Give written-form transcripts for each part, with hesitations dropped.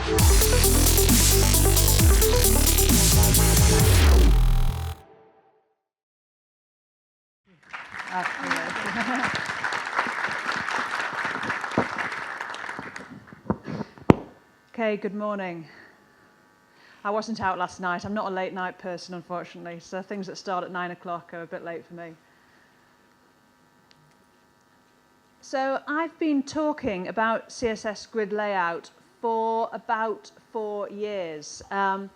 Okay, good morning. I wasn't out last night. I'm not a late night person, unfortunately, so things that start at 9 o'clock are a bit late for me. So I've been talking about CSS Grid Layout for about 4 years. I've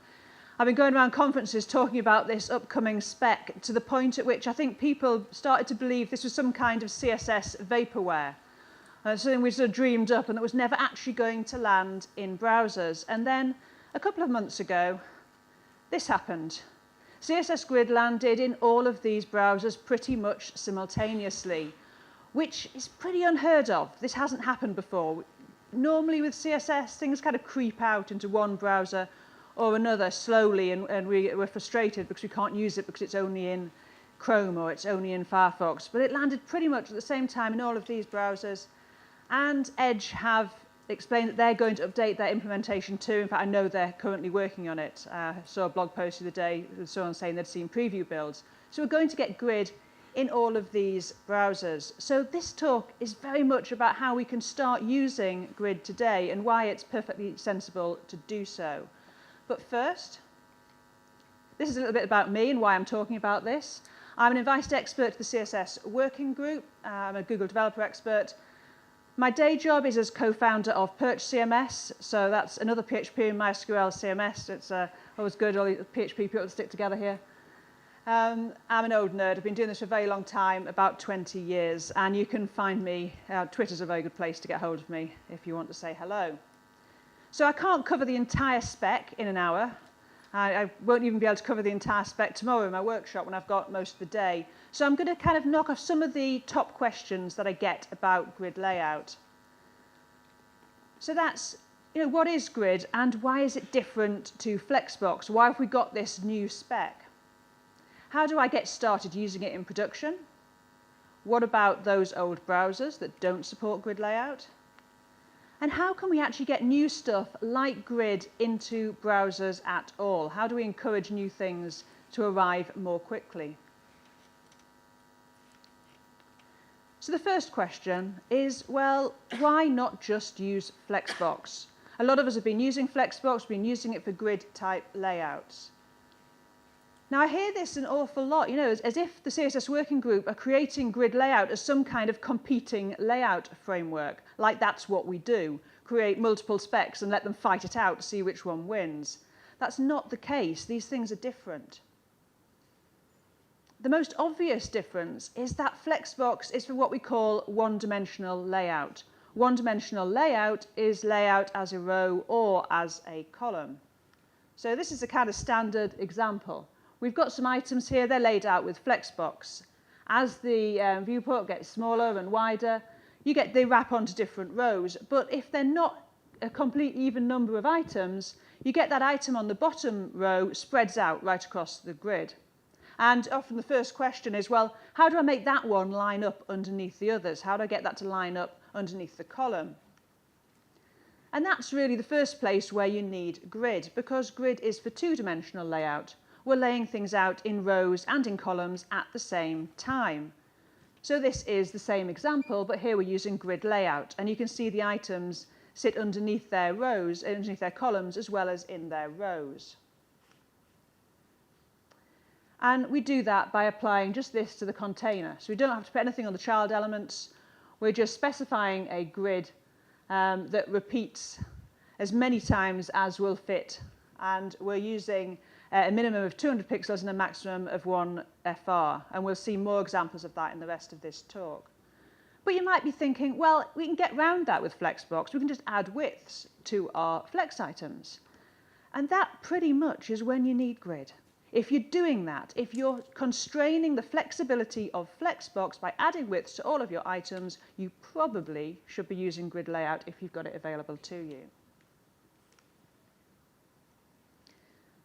been going around conferences talking about this upcoming spec to the point at which I think people started to believe this was some kind of CSS vaporware. Something we sort of dreamed up and that was never actually going to land in browsers. And then a couple of months ago, this happened. CSS Grid landed in all of these browsers pretty much simultaneously, which is pretty unheard of. This hasn't happened before. Normally with CSS, things kind of creep out into one browser or another slowly, and we're frustrated because we can't use it because it's only in Chrome or it's only in Firefox. But it landed pretty much at the same time in all of these browsers. And Edge have explained that they're going to update their implementation too. In fact, I know they're currently working on it. I saw a blog post the other day with someone saying they'd seen preview builds. So we're going to get Grid in all of these browsers. So this talk is very much about how we can start using Grid today and why it's perfectly sensible to do so. But first, this is a little bit about me and why I'm talking about this. I'm an advanced expert to the CSS working group. I'm a Google developer expert. My day job is as co-founder of Perch CMS, so that's another PHP and MySQL CMS. It's always good, all the PHP people to stick together here. I'm an old nerd. I've been doing this for a very long time, about 20 years, and you can find me. Twitter's a very good place to get hold of me if you want to say hello. So I can't cover the entire spec in an hour. I won't even be able to cover the entire spec tomorrow in my workshop when I've got most of the day. So I'm going to kind of knock off some of the top questions that I get about grid layout. So that's, what is grid and why is it different to Flexbox? Why have we got this new spec? How do I get started using it in production? What about those old browsers that don't support grid layout? And how can we actually get new stuff like Grid into browsers at all? How do we encourage new things to arrive more quickly? So the first question is, well, why not just use Flexbox? A lot of us have been using Flexbox, been using it for grid-type layouts. Now, I hear this an awful lot, as if the CSS Working Group are creating grid layout as some kind of competing layout framework, like that's what we do, create multiple specs and let them fight it out to see which one wins. That's not the case. These things are different. The most obvious difference is that Flexbox is for what we call one-dimensional layout. One-dimensional layout is layout as a row or as a column. So this is a kind of standard example. We've got some items here, they're laid out with Flexbox. As the viewport gets smaller and wider, they wrap onto different rows. But if they're not a complete even number of items, you get that item on the bottom row spreads out right across the grid. And often the first question is, well, how do I make that one line up underneath the others? How do I get that to line up underneath the column? And that's really the first place where you need grid, because grid is for two-dimensional layout. We're laying things out in rows and in columns at the same time. So this is the same example, but here we're using grid layout. And you can see the items sit underneath their rows, underneath their columns, as well as in their rows. And we do that by applying just this to the container. So we don't have to put anything on the child elements. We're just specifying a grid that repeats as many times as will fit. And we're using a minimum of 200 pixels and a maximum of 1 FR. And we'll see more examples of that in the rest of this talk. But you might be thinking, well, we can get around that with Flexbox. We can just add widths to our flex items. And that pretty much is when you need grid. If you're doing that, if you're constraining the flexibility of Flexbox by adding widths to all of your items, you probably should be using grid layout if you've got it available to you.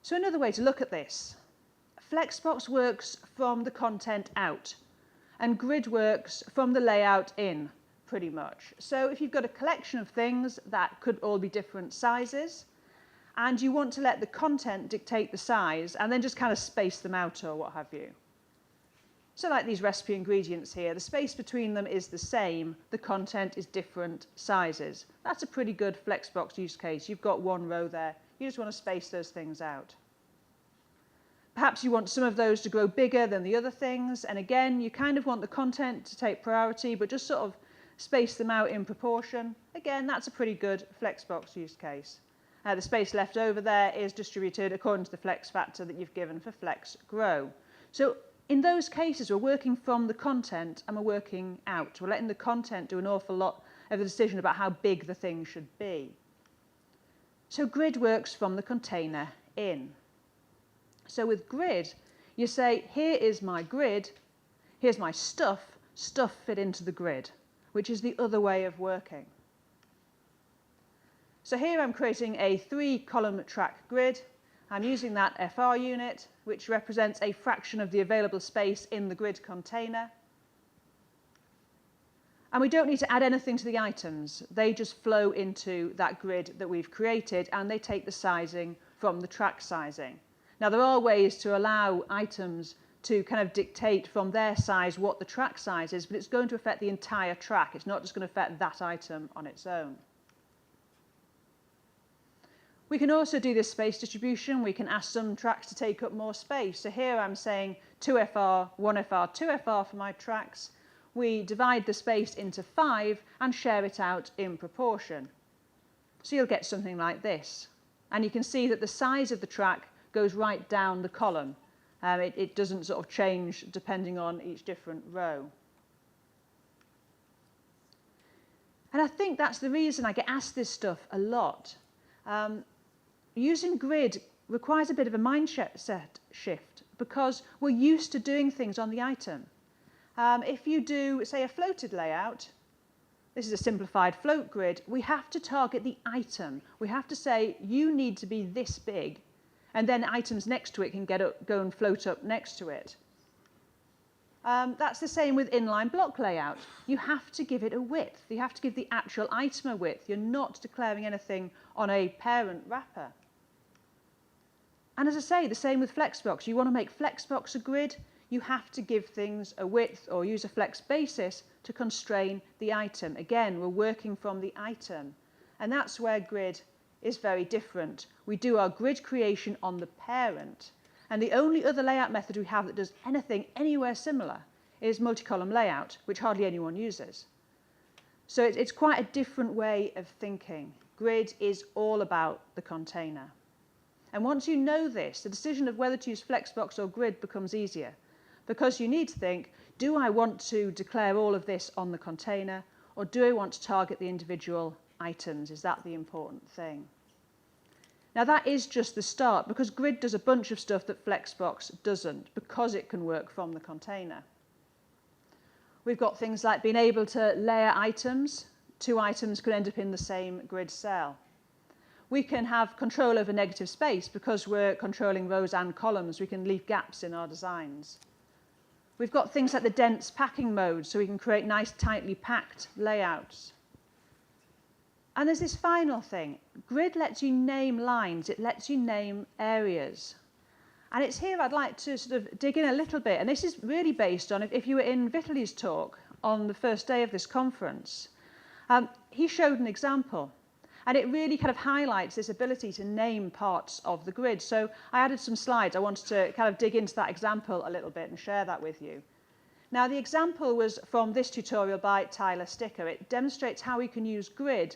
So another way to look at this, Flexbox works from the content out, and grid works from the layout in, pretty much. So if you've got a collection of things that could all be different sizes, and you want to let the content dictate the size and then just kind of space them out or what have you. So like these recipe ingredients here, the space between them is the same, the content is different sizes. That's a pretty good Flexbox use case. You've got one row there, you just want to space those things out. Perhaps you want some of those to grow bigger than the other things, and again, you kind of want the content to take priority, but just sort of space them out in proportion. Again, that's a pretty good Flexbox use case. The space left over there is distributed according to the flex factor that you've given for flex grow. So in those cases, we're working from the content and we're working out. We're letting the content do an awful lot of the decision about how big the thing should be. So grid works from the container in. So with grid, you say, here is my grid, here's my stuff fit into the grid, which is the other way of working. So here I'm creating a 3-column track grid. I'm using that FR unit, which represents a fraction of the available space in the grid container. And we don't need to add anything to the items. They just flow into that grid that we've created, and they take the sizing from the track sizing. Now, there are ways to allow items to kind of dictate from their size what the track size is, but it's going to affect the entire track. It's not just going to affect that item on its own. We can also do this space distribution. We can ask some tracks to take up more space. So here I'm saying 2FR, 1FR, 2FR for my tracks. We divide the space into 5 and share it out in proportion. So you'll get something like this. And you can see that the size of the track goes right down the column. It doesn't sort of change depending on each different row. And I think that's the reason I get asked this stuff a lot. Using grid requires a bit of a mindset shift because we're used to doing things on the item. If you do, say, a floated layout, this is a simplified float grid, we have to target the item. We have to say, you need to be this big, and then items next to it can go and float up next to it. That's the same with inline block layout. You have to give it a width. You have to give the actual item a width. You're not declaring anything on a parent wrapper. And as I say, the same with Flexbox. You want to make Flexbox a grid, you have to give things a width or use a flex basis to constrain the item. Again, we're working from the item. And that's where grid is very different. We do our grid creation on the parent. And the only other layout method we have that does anything anywhere similar is multi-column layout, which hardly anyone uses. So it's quite a different way of thinking. Grid is all about the container. And once you know this, the decision of whether to use Flexbox or grid becomes easier, because you need to think, do I want to declare all of this on the container, or do I want to target the individual items? Is that the important thing? Now that is just the start, because grid does a bunch of stuff that Flexbox doesn't, because it can work from the container. We've got things like being able to layer items. 2 items could end up in the same grid cell. We can have control over negative space because we're controlling rows and columns. We can leave gaps in our designs. We've got things like the dense packing mode, so we can create nice, tightly packed layouts. And there's this final thing. Grid lets you name lines. It lets you name areas. And it's here I'd like to sort of dig in a little bit. And this is really based on, if you were in Vitaly's talk on the first day of this conference, he showed an example. And it really kind of highlights this ability to name parts of the grid. So I added some slides. I wanted to kind of dig into that example a little bit and share that with you. Now, the example was from this tutorial by Tyler Sticker. It demonstrates how we can use grid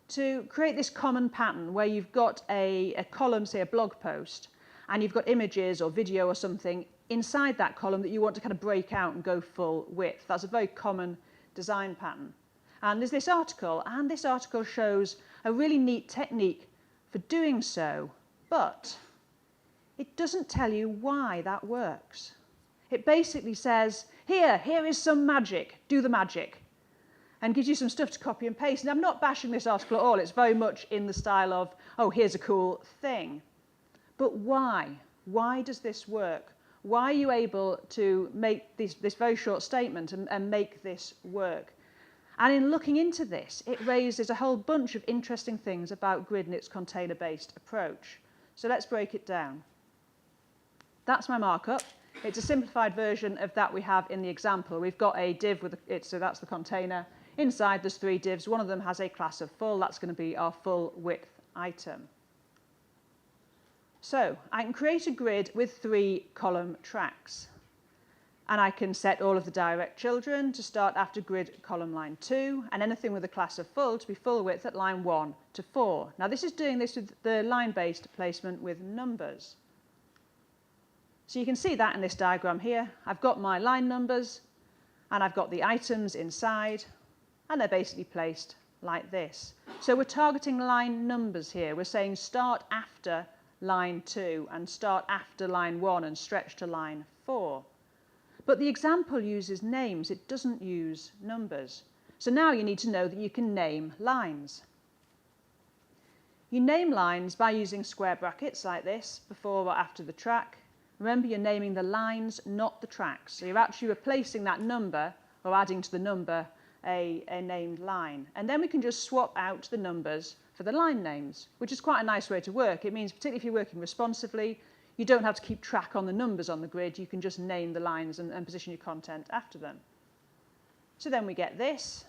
to create this common pattern where you've got a column, say a blog post, and you've got images or video or something inside that column that you want to kind of break out and go full width. That's a very common design pattern. And there's this article, and this article shows a really neat technique for doing so, but it doesn't tell you why that works. It basically says, here is some magic, do the magic, and gives you some stuff to copy and paste. And I'm not bashing this article at all. It's very much in the style of, oh, here's a cool thing. But why? Why does this work? Why are you able to make this very short statement and make this work? And in looking into this, it raises a whole bunch of interesting things about grid and its container-based approach. So let's break it down. That's my markup. It's a simplified version of that we have in the example. We've got a div with it, so that's the container. Inside there's 3 divs. One of them has a class of full. That's going to be our full width item. So I can create a grid with 3 column tracks. And I can set all of the direct children to start after grid column line 2, and anything with a class of full to be full width at line 1 to 4. Now this is doing this with the line-based placement with numbers. So you can see that in this diagram here. I've got my line numbers, and I've got the items inside, and they're basically placed like this. So we're targeting line numbers here. We're saying start after line 2 and start after line 1 and stretch to line 4. But the example uses names, it doesn't use numbers. So now you need to know that you can name lines. You name lines by using square brackets like this, before or after the track. Remember, you're naming the lines, not the tracks. So you're actually replacing that number, or adding to the number, a named line. And then we can just swap out the numbers for the line names, which is quite a nice way to work. It means, particularly if you're working responsively, you don't have to keep track on the numbers on the grid. You can just name the lines and position your content after them. So then we get this.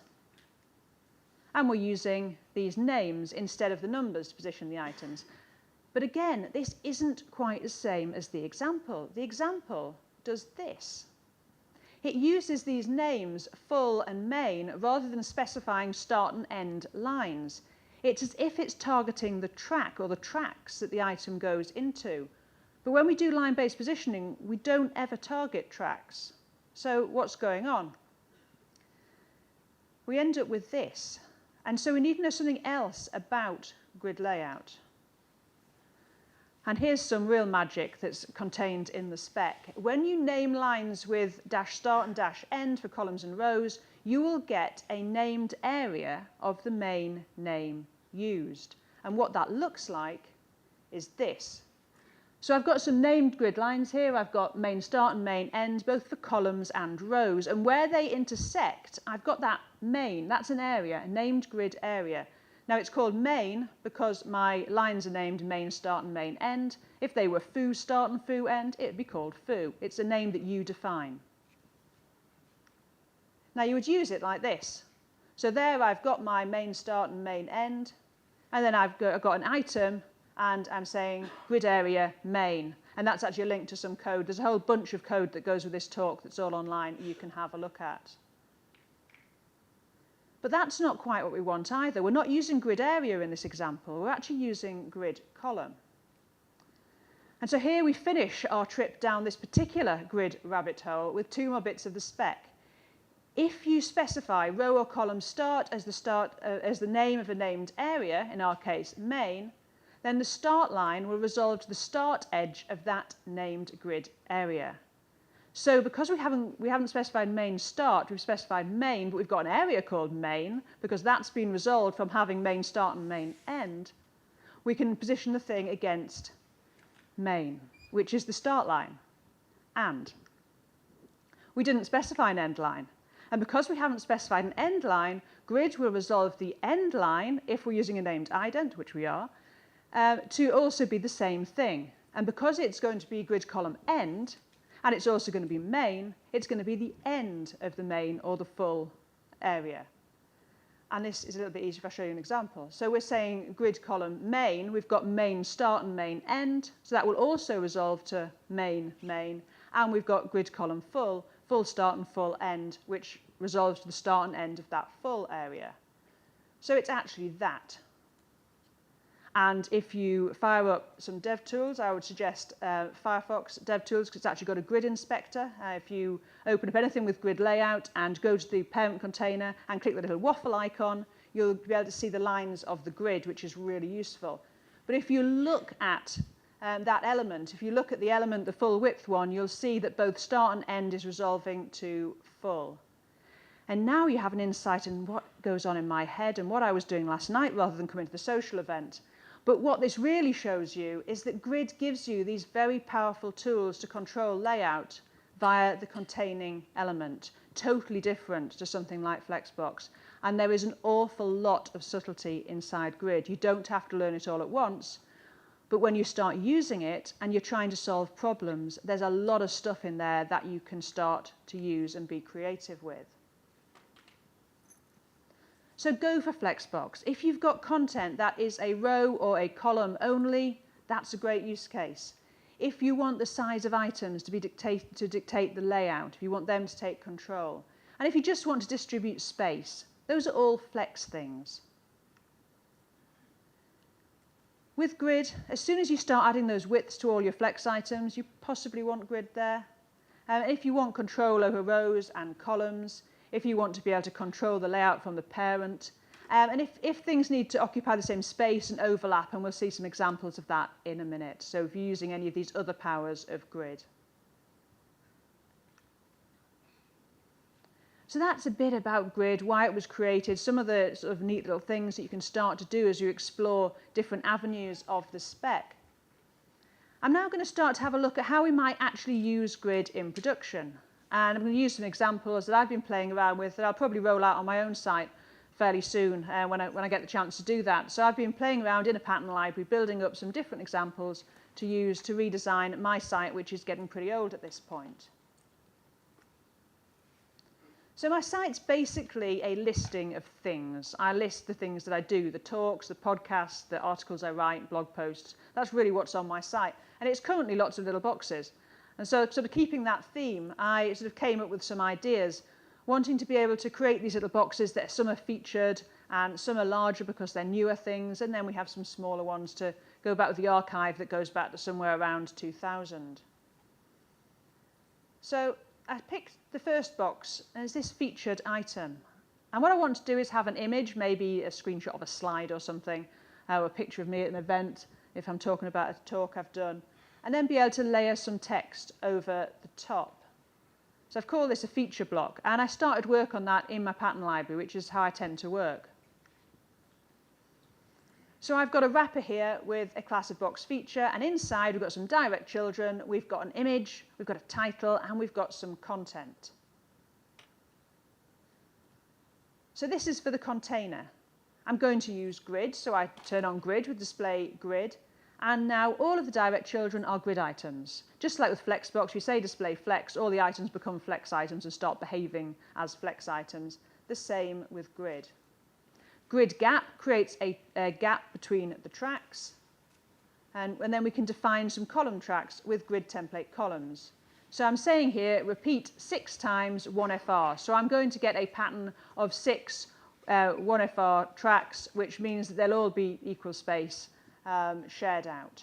And we're using these names instead of the numbers to position the items. But again, this isn't quite the same as the example. The example does this. It uses these names, full and main, rather than specifying start and end lines. It's as if it's targeting the track or the tracks that the item goes into. But when we do line-based positioning, we don't ever target tracks. So what's going on? We end up with this. And so we need to know something else about grid layout. And here's some real magic that's contained in the spec. When you name lines with dash start and dash end for columns and rows, you will get a named area of the main name used. And what that looks like is this. So I've got some named grid lines here. I've got main start and main end, both for columns and rows. And where they intersect, I've got that main. That's an area, a named grid area. Now it's called main because my lines are named main start and main end. If they were foo start and foo end, it'd be called foo. It's a name that you define. Now you would use it like this. So there I've got my main start and main end. And then I've got an item. And I'm saying grid area main. And that's actually a link to some code. There's a whole bunch of code that goes with this talk that's all online you can have a look at. But that's not quite what we want either. We're not using grid area in this example. We're actually using grid column. And so here we finish our trip down this particular grid rabbit hole with 2 more bits of the spec. If you specify row or column start as the name of a named area, in our case main, then the start line will resolve to the start edge of that named grid area. So because we haven't specified main start, we've specified main, but we've got an area called main, because that's been resolved from having main start and main end, we can position the thing against main, which is the start line. And we didn't specify an end line. And because we haven't specified an end line, grid will resolve the end line, if we're using a named ident, which we are, to also be the same thing. And because it's going to be grid column end, and it's also going to be main, it's going to be the end of the main or the full area. And this is a little bit easier if I show you an example. So we're saying grid column main, we've got main start and main end, so that will also resolve to main, main, and we've got grid column full, full start and full end, which resolves to the start and end of that full area. So it's actually that. And if you fire up some dev tools, I would suggest Firefox dev tools, because it's actually got a grid inspector. If you open up anything with grid layout and go to the parent container and click the little waffle icon, you'll be able to see the lines of the grid, which is really useful. But if you look at that element, if you look at the element, the full width one, you'll see that both start and end is resolving to full. And now you have an insight in what goes on in my head and what I was doing last night rather than coming to the social event. But what this really shows you is that grid gives you these very powerful tools to control layout via the containing element, totally different to something like Flexbox. And there is an awful lot of subtlety inside Grid. You don't have to learn it all at once, but when you start using it and you're trying to solve problems, there's a lot of stuff in there that you can start to use and be creative with. So go for Flexbox. If you've got content that is a row or a column only, that's a great use case. If you want the size of items to dictate the layout, if you want them to take control, and if you just want to distribute space, those are all Flex things. With Grid, as soon as you start adding those widths to all your Flex items, you possibly want Grid there. If you want control over rows and columns, if you want to be able to control the layout from the parent, and if things need to occupy the same space and overlap, and we'll see some examples of that in a minute. So if you're using any of these other powers of Grid. So that's a bit about Grid, why it was created, some of the sort of neat little things that you can start to do as you explore different avenues of the spec. I'm now going to start to have a look at how we might actually use Grid in production. And I'm going to use some examples that I've been playing around with that I'll probably roll out on my own site fairly soon when I get the chance to do that. So I've been playing around in a pattern library, building up some different examples to use to redesign my site, which is getting pretty old at this point. So my site's basically a listing of things. I list the things that I do, the talks, the podcasts, the articles I write, blog posts. That's really what's on my site. And it's currently lots of little boxes. And so sort of keeping that theme, I sort of came up with some ideas, wanting to be able to create these little boxes that some are featured and some are larger because they're newer things. And then we have some smaller ones to go back with the archive that goes back to somewhere around 2000. So I picked the first box as this featured item. And what I want to do is have an image, maybe a screenshot of a slide or something, or a picture of me at an event, if I'm talking about a talk I've done, and then be able to layer some text over the top. So I've called this a feature block, and I started work on that in my pattern library, which is how I tend to work. So I've got a wrapper here with a class of box feature, and inside we've got some direct children, we've got an image, we've got a title, and we've got some content. So this is for the container. I'm going to use Grid, so I turn on Grid with display Grid, and now all of the direct children are Grid items. Just like with Flexbox, we say display Flex, all the items become Flex items and start behaving as Flex items. The same with Grid. Grid gap creates a gap between the tracks, and then we can define some column tracks with Grid template columns. So I'm saying here, repeat 6 times 1FR. So I'm going to get a pattern of 6 1FR tracks, which means that they'll all be equal space shared out.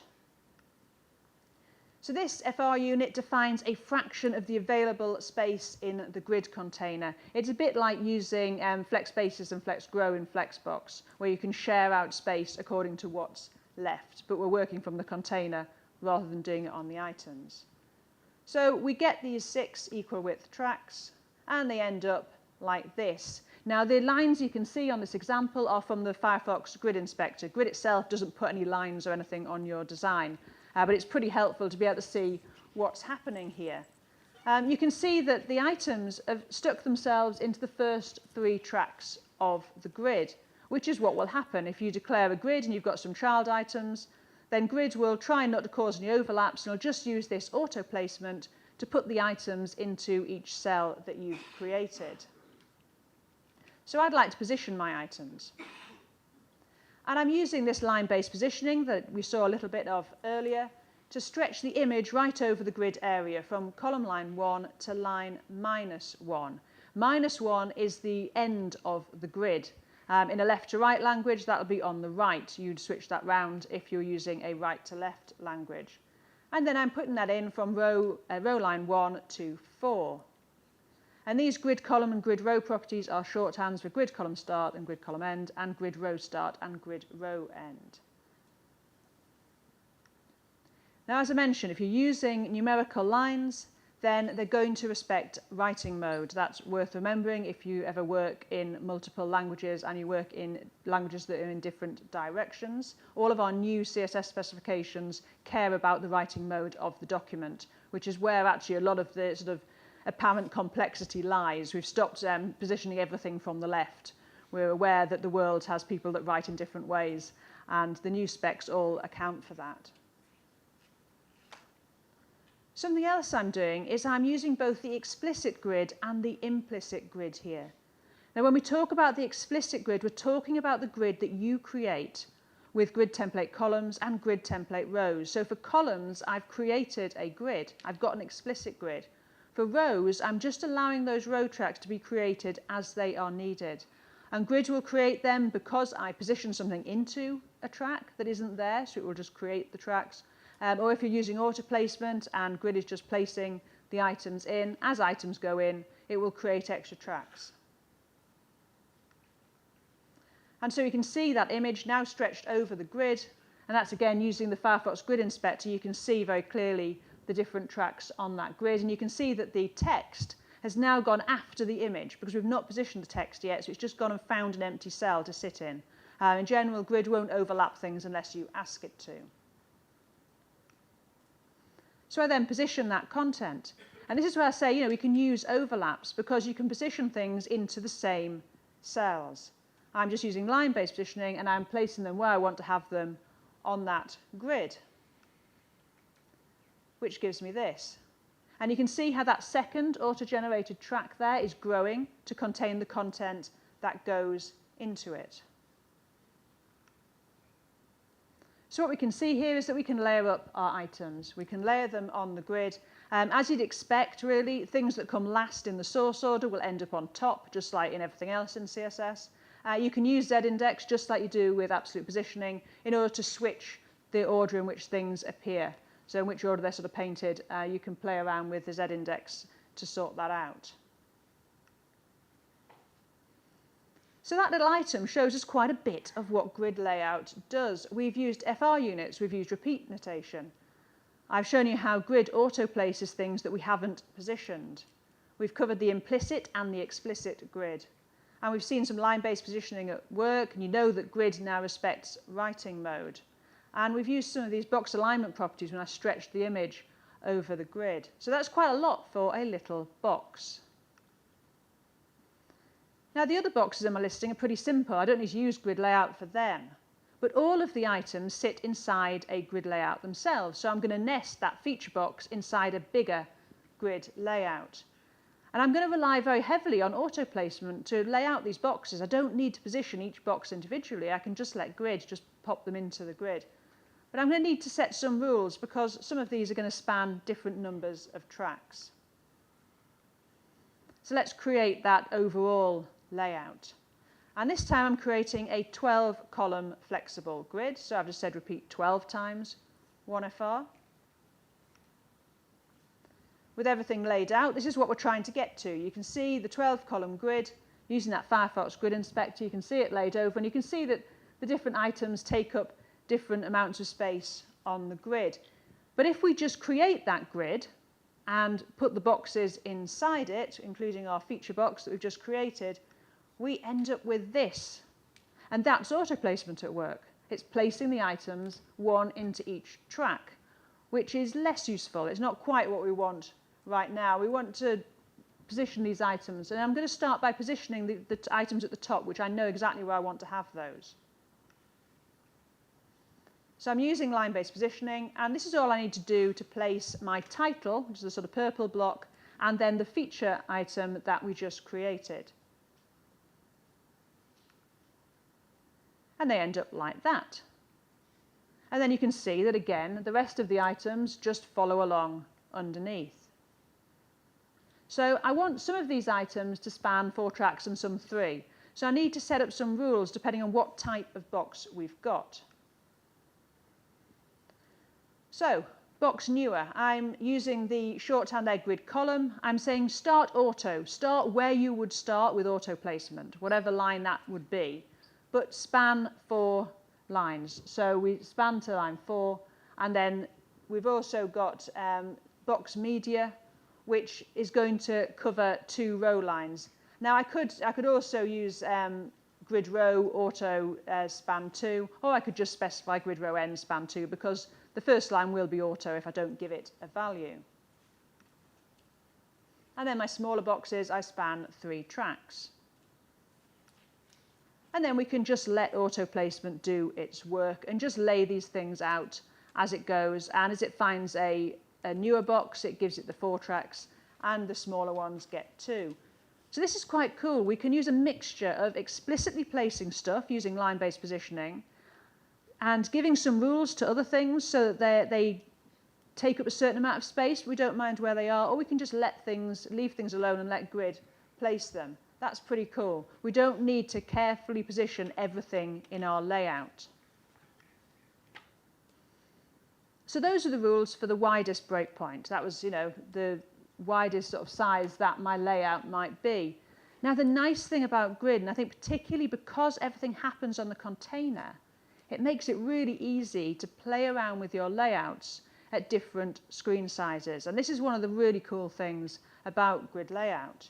So this FR unit defines a fraction of the available space in the Grid container. It's a bit like using flex spaces and flex grow in Flexbox, where you can share out space according to what's left, but we're working from the container rather than doing it on the items. So we get these 6 equal width tracks, and they end up like this. Now the lines you can see on this example are from the Firefox Grid Inspector. Grid itself doesn't put any lines or anything on your design. But it's pretty helpful to be able to see what's happening here. You can see that the items have stuck themselves into the first 3 tracks of the grid, which is what will happen. If you declare a grid and you've got some child items, then Grid will try not to cause any overlaps, and it'll just use this auto placement to put the items into each cell that you've created. So I'd like to position my items. And I'm using this line-based positioning that we saw a little bit of earlier to stretch the image right over the grid area from column line 1 to line -1. -1 is the end of the grid. In a left to right language, that'll be on the right. You'd switch that round if you're using a right to left language. And then I'm putting that in from row line 1 to 4. And these grid column and grid row properties are shorthands for grid column start and grid column end, and grid row start and grid row end. Now, as I mentioned, if you're using numerical lines, then they're going to respect writing mode. That's worth remembering if you ever work in multiple languages and you work in languages that are in different directions. All of our new CSS specifications care about the writing mode of the document, which is where actually a lot of the sort of apparent complexity lies. We've stopped positioning everything from the left. we're aware that the world has people that write in different ways, and the new specs all account for that. Something else I'm doing is I'm using both the explicit grid and the implicit grid here. Now, when we talk about the explicit grid, we're talking about the grid that you create with grid template columns and grid template rows. So for columns, I've created a grid. I've got an explicit grid. For rows, I'm just allowing those row tracks to be created as they are needed. And grid will create them because I position something into a track that isn't there, so it will just create the tracks. Or if you're using auto placement and grid is just placing the items in, as items go in, it will create extra tracks. And so you can see that image now stretched over the grid, and that's again using the Firefox Grid Inspector. You can see very clearly the different tracks on that grid, and you can see that the text has now gone after the image because we've not positioned the text yet, so it's just gone and found an empty cell to sit in. In general, grid won't overlap things unless you ask it to. So I then position that content, and this is where I say, we can use overlaps because you can position things into the same cells. I'm just using line-based positioning, and I'm placing them where I want to have them on that grid, which gives me this. And you can see how that second auto-generated track there is growing to contain the content that goes into it. So what we can see here is that we can layer up our items. We can layer them on the grid. As you'd expect, really, things that come last in the source order will end up on top, just like in everything else in CSS. You can use Z-index just like you do with absolute positioning in order to switch the order in which things appear. So in which order they're sort of painted, you can play around with the Z-index to sort that out. So that little item shows us quite a bit of what grid layout does. We've used FR units, we've used repeat notation. I've shown you how grid auto-places things that we haven't positioned. We've covered the implicit and the explicit grid. And we've seen some line-based positioning at work, and you know that grid now respects writing mode. And we've used some of these box alignment properties when I stretched the image over the grid. So that's quite a lot for a little box. Now the other boxes in my listing are pretty simple. I don't need to use grid layout for them. But all of the items sit inside a grid layout themselves. So I'm going to nest that feature box inside a bigger grid layout. And I'm going to rely very heavily on auto placement to lay out these boxes. I don't need to position each box individually. I can just let grid just pop them into the grid. But I'm going to need to set some rules because some of these are going to span different numbers of tracks. So let's create that overall layout. And this time I'm creating a 12-column flexible grid. So I've just said repeat 12 times, 1FR. With everything laid out, this is what we're trying to get to. You can see the 12-column grid using that Firefox Grid Inspector. You can see it laid over, and you can see that the different items take up different amounts of space on the grid. But if we just create that grid and put the boxes inside it, including our feature box that we've just created, we end up with this. And that's auto placement at work. It's placing the items one into each track, which is less useful. It's not quite what we want right now. We want to position these items, and I'm going to start by positioning the items at the top, which I know exactly where I want to have those. So I'm using line-based positioning, and this is all I need to do to place my title, which is a sort of purple block, and then the feature item that we just created. And they end up like that. And then you can see that, again, the rest of the items just follow along underneath. So I want some of these items to span 4 tracks and some 3. So I need to set up some rules depending on what type of box we've got. So, box newer, I'm using the shorthand egg grid column. I'm saying start auto. Start where you would start with auto placement, whatever line that would be, but span 4 lines. So we span to line 4, and then we've also got box media, which is going to cover 2 row lines. Now I could also use grid row auto span 2, or I could just specify grid row n span 2 because the first line will be auto if I don't give it a value. And then my smaller boxes, I span 3 tracks. And then we can just let auto placement do its work and just lay these things out as it goes. And as it finds a newer box, it gives it the 4 tracks, and the smaller ones get 2. So this is quite cool. We can use a mixture of explicitly placing stuff using line-based positioning and giving some rules to other things so that they take up a certain amount of space. We don't mind where they are, or we can just leave things alone and let Grid place them. That's pretty cool. We don't need to carefully position everything in our layout. So those are the rules for the widest breakpoint. That was, the widest sort of size that my layout might be. Now, the nice thing about Grid, and I think particularly because everything happens on the container, it makes it really easy to play around with your layouts at different screen sizes. And this is one of the really cool things about Grid Layout.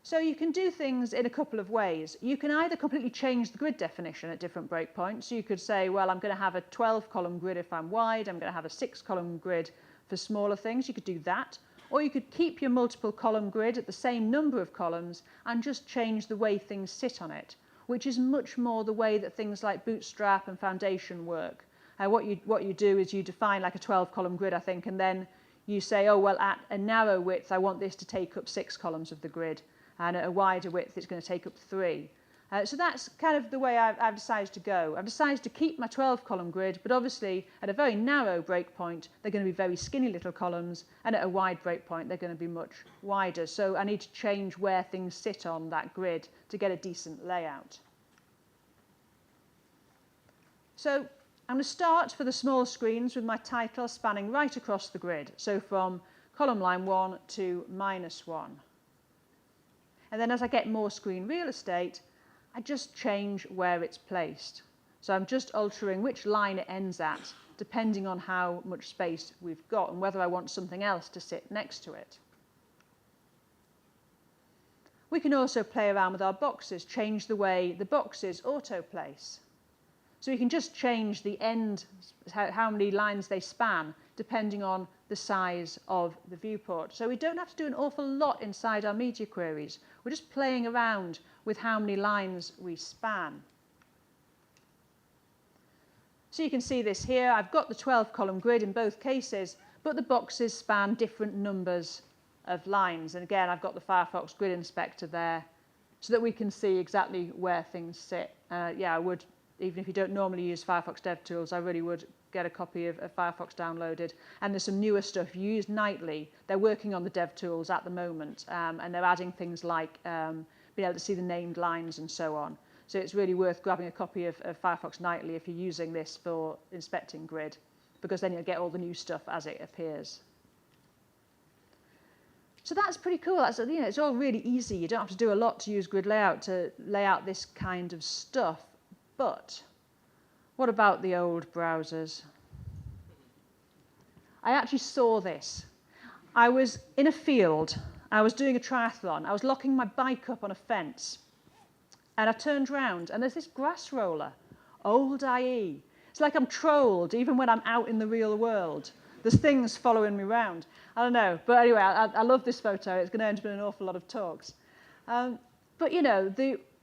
So you can do things in a couple of ways. You can either completely change the grid definition at different breakpoints. So you could say, well, I'm going to have a 12-column grid if I'm wide. I'm going to have a 6-column grid for smaller things. You could do that. Or you could keep your multiple column grid at the same number of columns and just change the way things sit on it, which is much more the way that things like Bootstrap and Foundation work. What you do is you define like a 12-column grid, I think, and then you say, oh, well, at a narrow width, I want this to take up 6 columns of the grid. And at a wider width, it's going to take up 3. So that's kind of the way I've decided to go. I've decided to keep my 12-column grid, but obviously at a very narrow breakpoint, they're going to be very skinny little columns, and at a wide breakpoint, they're going to be much wider. So I need to change where things sit on that grid to get a decent layout. So I'm going to start for the small screens with my title spanning right across the grid. So from column line 1 to -1. And then as I get more screen real estate, I just change where it's placed. So I'm just altering which line it ends at, depending on how much space we've got and whether I want something else to sit next to it. We can also play around with our boxes, change the way the boxes auto-place. So we can just change the end, how many lines they span, depending on the size of the viewport. So we don't have to do an awful lot inside our media queries. We're just playing around with how many lines we span. So you can see this here. I've got the 12-column grid in both cases, but the boxes span different numbers of lines. And again, I've got the Firefox Grid Inspector there so that we can see exactly where things sit. Yeah, I would, even if you don't normally use Firefox DevTools, I really would get a copy of Firefox downloaded. And there's some newer stuff used nightly. They're working on the DevTools at the moment, and they're adding things like being able to see the named lines and so on. So it's really worth grabbing a copy of Firefox Nightly if you're using this for inspecting Grid, because then you'll get all the new stuff as it appears. So that's pretty cool. That's, it's all really easy. You don't have to do a lot to use Grid Layout to lay out this kind of stuff. But what about the old browsers? I actually saw this. I was in a field. I was doing a triathlon. I was locking my bike up on a fence. And I turned round, and there's this grass roller, old IE. It's like I'm trolled, even when I'm out in the real world. There's things following me around. I don't know. But anyway, I love this photo. It's going to end up in an awful lot of talks. But,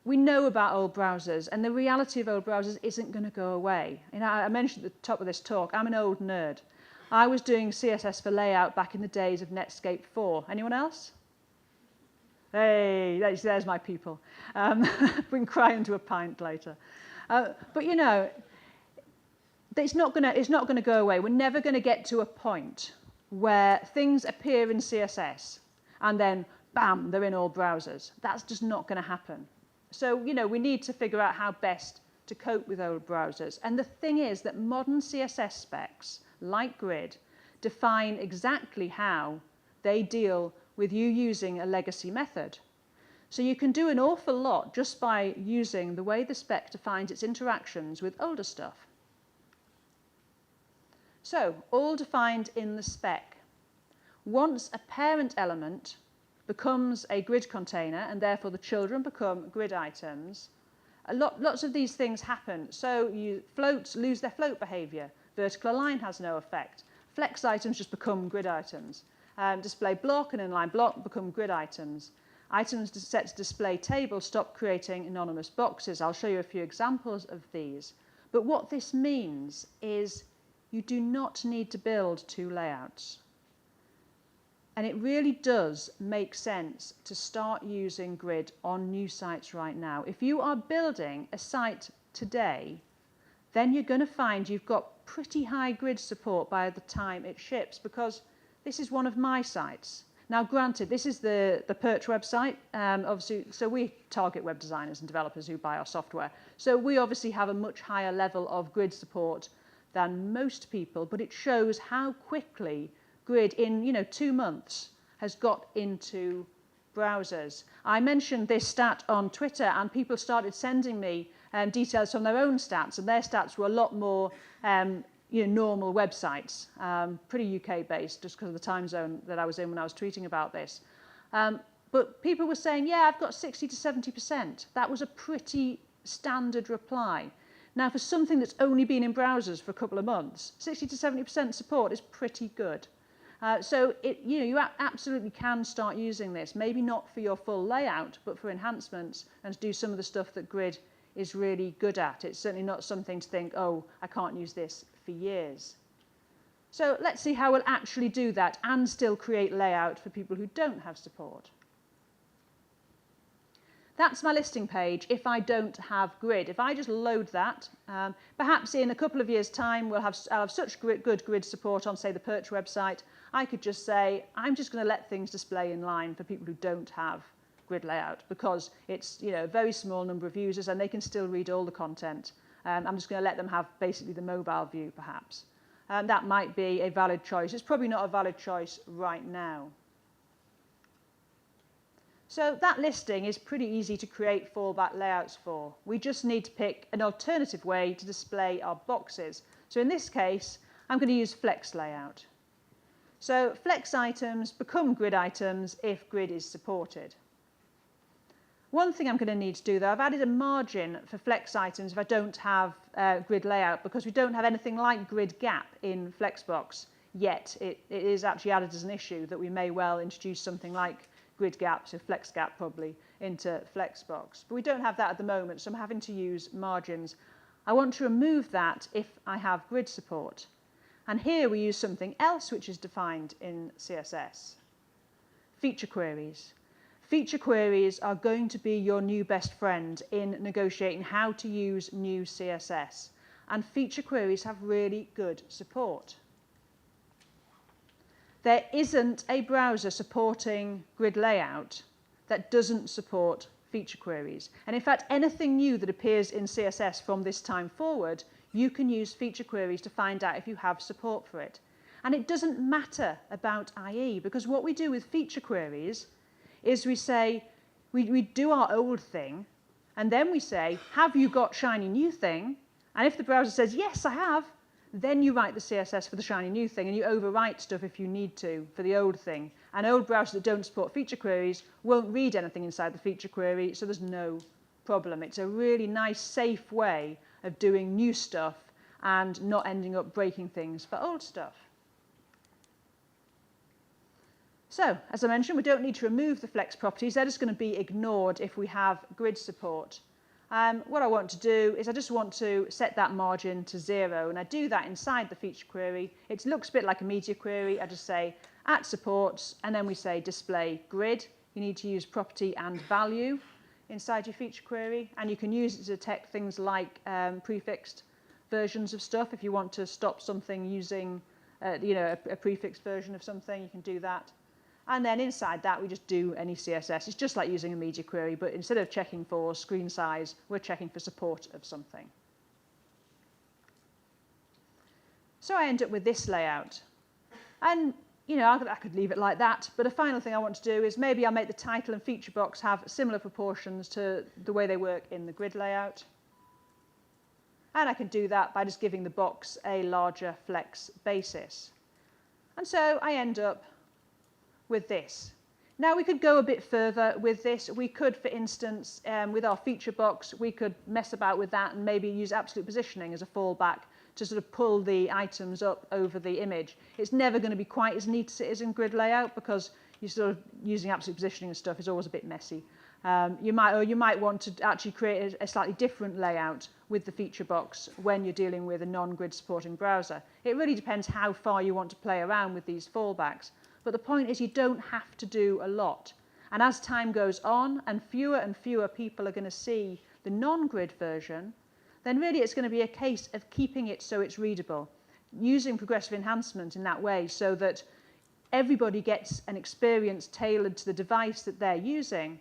we know about old browsers, and the reality of old browsers isn't going to go away. I mentioned at the top of this talk, I'm an old nerd. I was doing CSS for layout back in the days of Netscape 4. Anyone else? Hey, there's my people. We can cry into a pint later. But it's not going to go away. We're never going to get to a point where things appear in CSS and then, bam, they're in all browsers. That's just not going to happen. So, we need to figure out how best to cope with old browsers. And the thing is that modern CSS specs, like Grid, define exactly how they deal with you using a legacy method. So you can do an awful lot just by using the way the spec defines its interactions with older stuff. So, all defined in the spec. Once a parent element becomes a grid container, and therefore the children become grid items, lots of these things happen. So floats lose their float behavior. Vertical align has no effect. Flex items just become grid items. Display block and inline block become grid items. Items set to display table stop creating anonymous boxes. I'll show you a few examples of these. But what this means is you do not need to build two layouts. And it really does make sense to start using Grid on new sites right now. If you are building a site today, then you're going to find you've got pretty high Grid support by the time it ships, because this is one of my sites. Now, granted, this is the Perch website, obviously, so we target web designers and developers who buy our software. So we obviously have a much higher level of Grid support than most people, but it shows how quickly Grid in 2 months has got into browsers. I mentioned this stat on Twitter, and people started sending me details from their own stats, and their stats were a lot more normal websites, pretty UK based, just because of the time zone that I was in when I was tweeting about this. But people were saying, yeah, I've got 60 to 70%. That was a pretty standard reply. Now, for something that's only been in browsers for a couple of months, 60 to 70% support is pretty good. So you absolutely can start using this, maybe not for your full layout, but for enhancements and to do some of the stuff that Grid is really good at. It's certainly not something to think, oh, I can't use this for years. So let's see how we'll actually do that and still create layout for people who don't have support. That's my listing page if I don't have Grid. If I just load that, perhaps in a couple of years' time I'll have such good Grid support on, say, the Perch website, I could just say, I'm just going to let things display in line for people who don't have Grid layout, because it's a very small number of users and they can still read all the content. I'm just going to let them have basically the mobile view, perhaps. That might be a valid choice. It's probably not a valid choice right now. So that listing is pretty easy to create fallback layouts for. We just need to pick an alternative way to display our boxes. So in this case, I'm going to use Flex Layout. So Flex items become Grid items if Grid is supported. One thing I'm going to need to do, though, I've added a margin for Flex items if I don't have Grid layout, because we don't have anything like Grid Gap in Flexbox yet. It is actually added as an issue that we may well introduce something like Grid Gap, so Flex Gap probably, into Flexbox. But we don't have that at the moment, so I'm having to use margins. I want to remove that if I have Grid support. And here we use something else which is defined in CSS. Feature queries. Feature queries are going to be your new best friend in negotiating how to use new CSS. And feature queries have really good support. There isn't a browser supporting Grid layout that doesn't support feature queries. And in fact, anything new that appears in CSS from this time forward, you can use feature queries to find out if you have support for it. And it doesn't matter about IE, because what we do with feature queries is we say, we do our old thing, and then we say, have you got shiny new thing? And if the browser says, yes, I have, then you write the CSS for the shiny new thing, and you overwrite stuff if you need to for the old thing. And old browsers that don't support feature queries won't read anything inside the feature query, so there's no problem. It's a really nice, safe way of doing new stuff and not ending up breaking things for old stuff. So, as I mentioned, we don't need to remove the flex properties. They're just going to be ignored if we have Grid support. What I want to do is I just want to set that margin to 0, and I do that inside the feature query. It looks a bit like a media query. I just say at supports, and then we say display grid. You need to use property and value inside your feature query, and you can use it to detect things like prefixed versions of stuff. If you want to stop something using a prefixed version of something, you can do that. And then inside that, we just do any CSS. It's just like using a media query, but instead of checking for screen size, we're checking for support of something. So I end up with this layout. And I could leave it like that, but a final thing I want to do is maybe I'll make the title and feature box have similar proportions to the way they work in the Grid layout. And I can do that by just giving the box a larger flex basis. And so I end up with this. Now we could go a bit further with this. We could, for instance, with our feature box, we could mess about with that and maybe use absolute positioning as a fallback to sort of pull the items up over the image. It's never going to be quite as neat as it is in Grid layout, because you're sort of using absolute positioning and stuff is always a bit messy. You might want to actually create a slightly different layout with the feature box when you're dealing with a non-grid supporting browser. It really depends how far you want to play around with these fallbacks. But the point is you don't have to do a lot. And as time goes on and fewer people are going to see the non-grid version, then really it's going to be a case of keeping it so it's readable, using progressive enhancement in that way so that everybody gets an experience tailored to the device that they're using,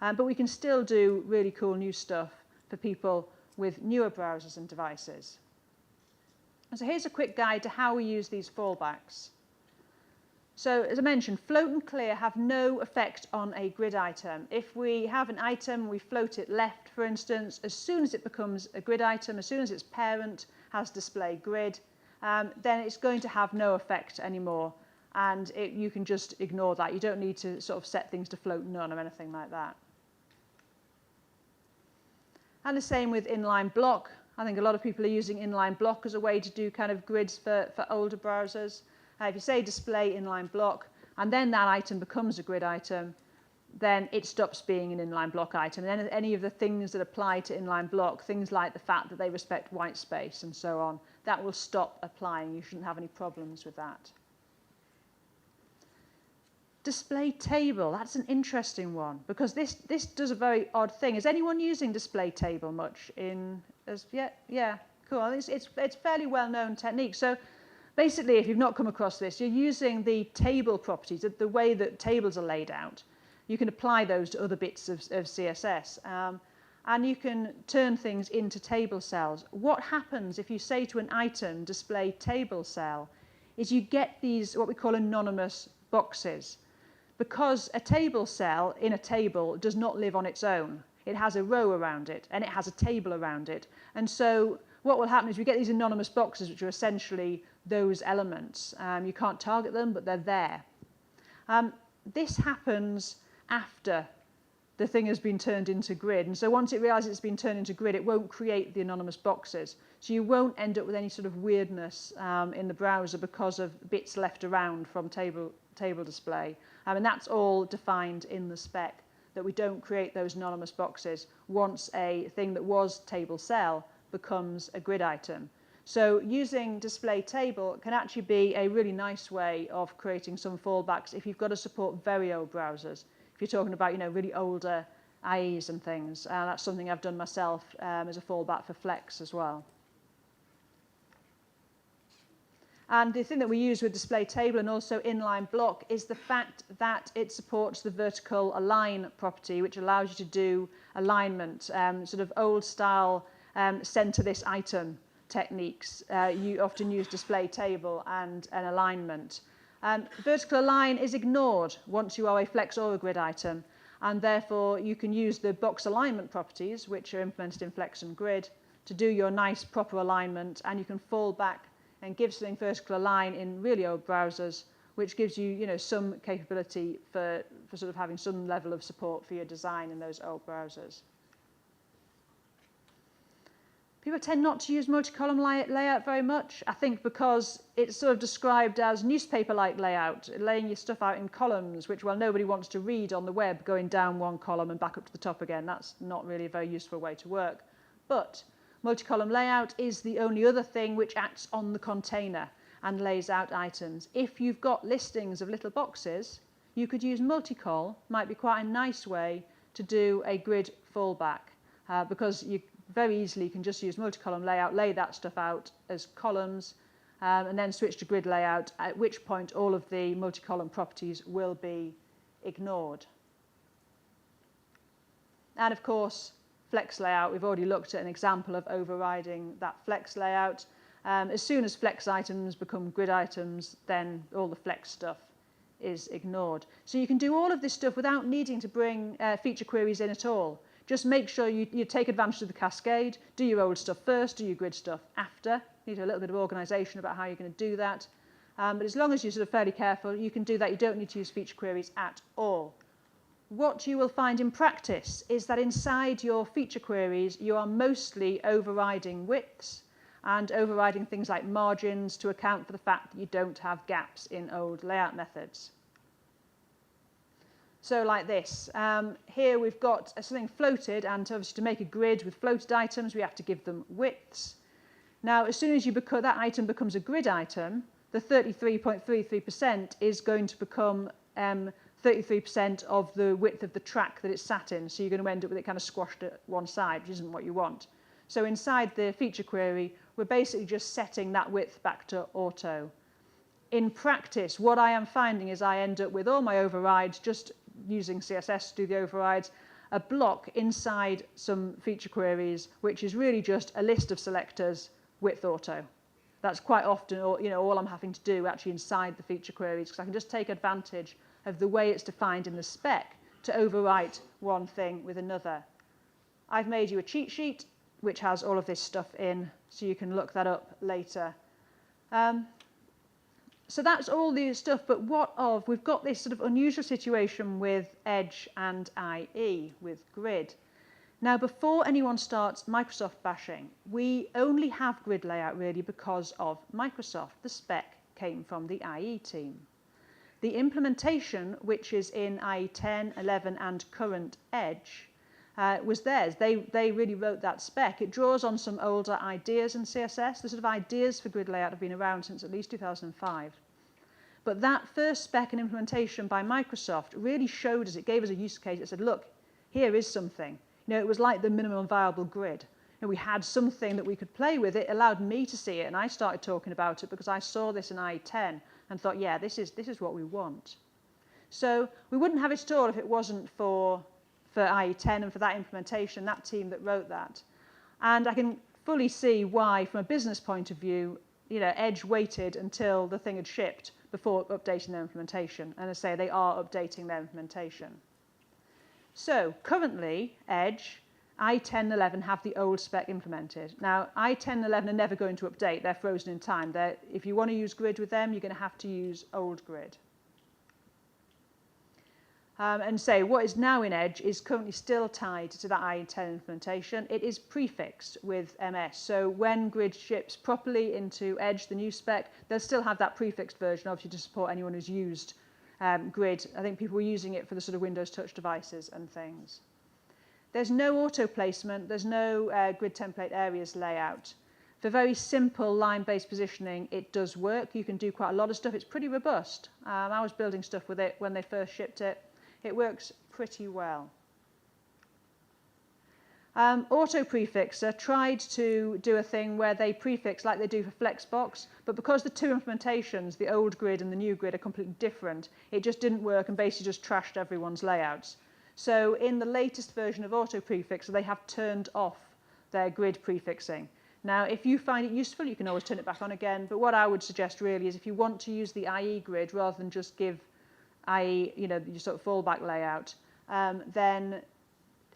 but we can still do really cool new stuff for people with newer browsers and devices. So here's a quick guide to how we use these fallbacks. So as I mentioned, float and clear have no effect on a grid item. If we have an item, we float it left, for instance, as soon as it becomes a grid item, as soon as its parent has display grid, then it's going to have no effect anymore. And you can just ignore that. You don't need to sort of set things to float none or anything like that. And the same with inline block. I think a lot of people are using inline block as a way to do kind of grids for older browsers. If you say display inline block, and then that item becomes a grid item, then it stops being an inline block item. And then any of the things that apply to inline block, things like the fact that they respect white space and so on, that will stop applying. You shouldn't have any problems with that. Display table, that's an interesting one, because this does a very odd thing. Is anyone using display table much yeah, cool. I think it's fairly well-known technique. So basically, if you've not come across this, you're using the table properties, the way that tables are laid out. You can apply those to other bits of CSS, and you can turn things into table cells. What happens if you say to an item, display table cell, is you get these, what we call anonymous boxes. Because a table cell in a table does not live on its own. It has a row around it, and it has a table around it. And so what will happen is we get these anonymous boxes, which are essentially those elements. You can't target them, but they're there. This happens after the thing has been turned into grid. And so once it realizes it's been turned into grid, it won't create the anonymous boxes. So you won't end up with any sort of weirdness in the browser because of bits left around from table display. And that's all defined in the spec, that we don't create those anonymous boxes once a thing that was table cell becomes a grid item. So using display table can actually be a really nice way of creating some fallbacks if you've got to support very old browsers. If you're talking about, really older IEs and things, that's something I've done myself as a fallback for Flex as well. And the thing that we use with display table and also inline block is the fact that it supports the vertical align property, which allows you to do alignment, sort of old style center this item techniques. You often use display table and an alignment. Vertical align is ignored once you are a flex or a grid item, and therefore you can use the box alignment properties, which are implemented in Flex and Grid, to do your nice proper alignment, and you can fall back and give something vertical align in really old browsers, which gives you, some capability for sort of having some level of support for your design in those old browsers. People tend not to use multi-column layout very much, I think because it's sort of described as newspaper-like layout, laying your stuff out in columns, which, well, nobody wants to read on the web, going down one column and back up to the top again. That's not really a very useful way to work. But multi-column layout is the only other thing which acts on the container and lays out items. If you've got listings of little boxes, you could use multi-col, might be quite a nice way to do a grid fallback, because you very easily can just use multi-column layout, lay that stuff out as columns, and then switch to grid layout, at which point all of the multi-column properties will be ignored. And of course, flex layout, we've already looked at an example of overriding that flex layout. As soon as flex items become grid items, then all the flex stuff is ignored. So you can do all of this stuff without needing to bring feature queries in at all. Just make sure you take advantage of the cascade, do your old stuff first, do your grid stuff after. You need a little bit of organisation about how you're going to do that. But as long as you're sort of fairly careful, you can do that. You don't need to use feature queries at all. What you will find in practice is that inside your feature queries, you are mostly overriding widths and overriding things like margins to account for the fact that you don't have gaps in old layout methods. So like this, here we've got something floated, and obviously to make a grid with floated items, we have to give them widths. Now, as soon as that item becomes a grid item, the 33.33% is going to become 33% of the width of the track that it's sat in. So you're going to end up with it kind of squashed at one side, which isn't what you want. So inside the feature query, we're basically just setting that width back to auto. In practice, what I am finding is I end up with all my overrides, just using CSS to do the overrides, a block inside some feature queries, which is really just a list of selectors, width auto. That's quite often all I'm having to do actually inside the feature queries, because I can just take advantage of the way it's defined in the spec to overwrite one thing with another. I've made you a cheat sheet which has all of this stuff in, so you can look that up later. So that's all the stuff, but we've got this sort of unusual situation with Edge and IE, with Grid. Now, before anyone starts Microsoft bashing, we only have Grid Layout really because of Microsoft. The spec came from the IE team. The implementation, which is in IE 10, 11 and current Edge, was theirs. They really wrote that spec. It draws on some older ideas in CSS. The sort of ideas for Grid Layout have been around since at least 2005. But that first spec and implementation by Microsoft really showed us, it gave us a use case. It said, look, here is something. It was like the minimum viable grid. We had something that we could play with. It allowed me to see it, and I started talking about it because I saw this in IE 10 and thought, yeah, this is what we want. So we wouldn't have it at all if it wasn't for IE 10 and for that implementation, that team that wrote that. And I can fully see why, from a business point of view, Edge waited until the thing had shipped before updating their implementation. And as I say, they are updating their implementation. So currently, Edge, IE 10 and 11 have the old spec implemented. Now, IE 10 and 11 are never going to update. They're frozen in time. If you want to use Grid with them, you're going to have to use old Grid. And say what is now in Edge is currently still tied to that IE 10 implementation. It is prefixed with MS. So when Grid ships properly into Edge, the new spec, they'll still have that prefixed version, obviously to support anyone who's used Grid. I think people were using it for the sort of Windows Touch devices and things. There's no auto placement. There's no Grid template areas layout. For very simple line-based positioning, it does work. You can do quite a lot of stuff. It's pretty robust. I was building stuff with it when they first shipped it. It works pretty well. Auto Prefixer tried to do a thing where they prefix like they do for Flexbox, but because the two implementations, the old Grid and the new Grid, are completely different, it just didn't work and basically just trashed everyone's layouts. So in the latest version of Auto Prefixer, they have turned off their Grid prefixing. Now, if you find it useful, you can always turn it back on again, but what I would suggest really is if you want to use the IE Grid rather than just give IE, your sort of fallback layout, then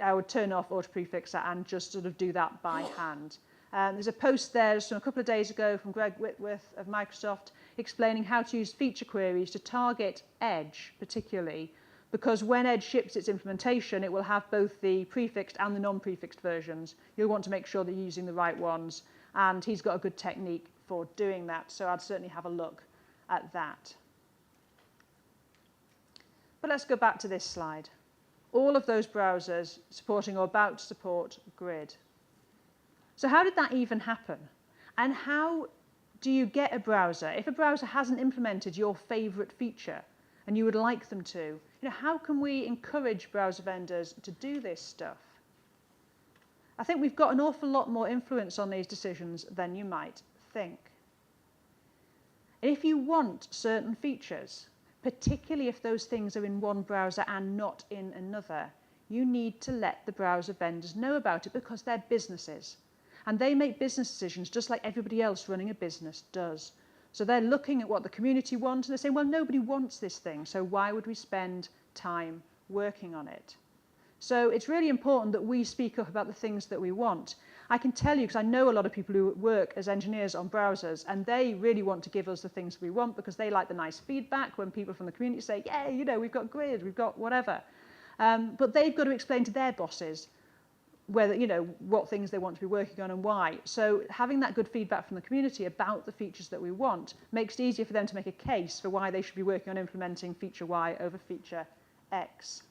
I would turn off Auto Prefixer and just sort of do that by hand. There's a post there from a couple of days ago from Greg Whitworth of Microsoft explaining how to use feature queries to target Edge particularly, because when Edge ships its implementation, it will have both the prefixed and the non-prefixed versions. You'll want to make sure that you're using the right ones, and he's got a good technique for doing that, so I'd certainly have a look at that. But let's go back to this slide. All of those browsers supporting or about to support Grid. So how did that even happen? And how do you get a browser? If a browser hasn't implemented your favorite feature and you would like them to, how can we encourage browser vendors to do this stuff? I think we've got an awful lot more influence on these decisions than you might think. If you want certain features, particularly if those things are in one browser and not in another, you need to let the browser vendors know about it because they're businesses. And they make business decisions just like everybody else running a business does. So they're looking at what the community wants and they're saying, well, nobody wants this thing, so why would we spend time working on it? So it's really important that we speak up about the things that we want. I can tell you, because I know a lot of people who work as engineers on browsers, and they really want to give us the things we want because they like the nice feedback when people from the community say, yeah, we've got Grid, we've got whatever. But they've got to explain to their bosses whether, what things they want to be working on and why. So having that good feedback from the community about the features that we want makes it easier for them to make a case for why they should be working on implementing feature Y over feature X.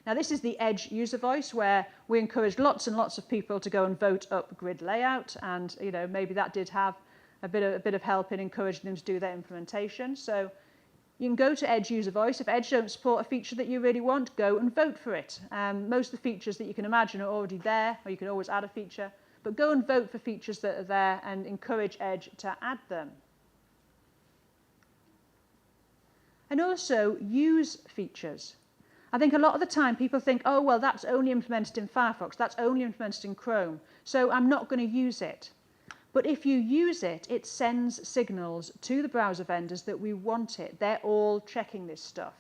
Now this is the Edge user voice where we encouraged lots and lots of people to go and vote up grid layout, and maybe that did have a bit of help in encouraging them to do their implementation. So you can go to Edge user voice. If Edge don't support a feature that you really want, go and vote for it. Most of the features that you can imagine are already there, or you can always add a feature, but go and vote for features that are there and encourage Edge to add them. And also use features. I think a lot of the time people think, oh, well, that's only implemented in Firefox, that's only implemented in Chrome, so I'm not going to use it. But if you use it, it sends signals to the browser vendors that we want it. They're all checking this stuff.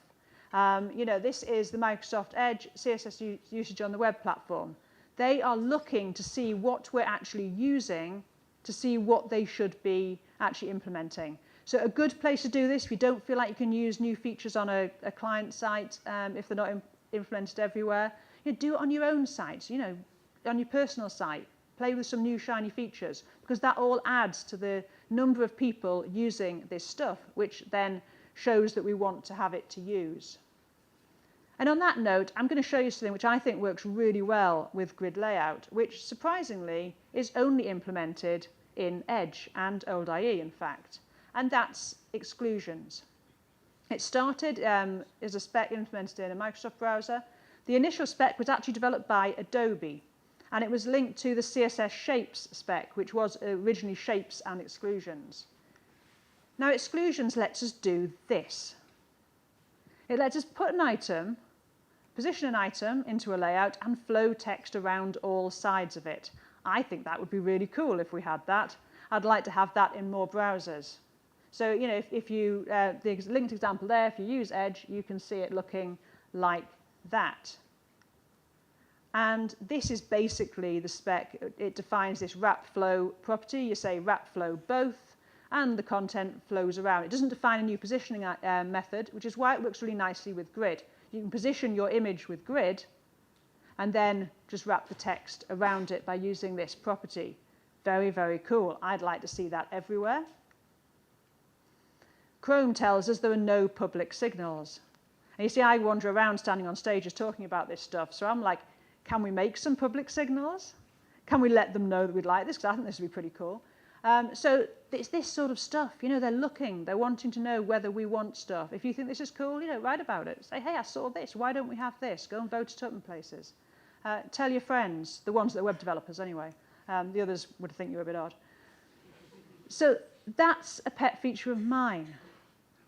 This is the Microsoft Edge CSS usage on the web platform. They are looking to see what we're actually using to see what they should be actually implementing. So a good place to do this, if you don't feel like you can use new features on a client site, if they're not implemented everywhere, do it on your own site, on your personal site. Play with some new shiny features, because that all adds to the number of people using this stuff, which then shows that we want to have it to use. And on that note, I'm going to show you something which I think works really well with grid layout, which surprisingly is only implemented in Edge and Old IE, in fact. And that's exclusions. It started as a spec implemented in a Microsoft browser. The initial spec was actually developed by Adobe, and it was linked to the CSS Shapes spec, which was originally Shapes and Exclusions. Now, exclusions lets us do this. It lets us put an item, position an item into a layout, and flow text around all sides of it. I think that would be really cool if we had that. I'd like to have that in more browsers. So, if you, the linked example there, if you use Edge, you can see it looking like that. And this is basically the spec. It defines this wrap flow property. You say wrap flow both, and the content flows around. It doesn't define a new positioning method, which is why it works really nicely with grid. You can position your image with grid, and then just wrap the text around it by using this property. Very, very cool. I'd like to see that everywhere. Chrome tells us there are no public signals. And you see, I wander around standing on stages talking about this stuff, so I'm like, can we make some public signals? Can we let them know that we'd like this? Because I think this would be pretty cool. So it's this sort of stuff. They're looking, they're wanting to know whether we want stuff. If you think this is cool, write about it. Say, hey, I saw this. Why don't we have this? Go and vote it up in places. Tell your friends, the ones that are web developers anyway. The others would think you're a bit odd. So that's a pet feature of mine.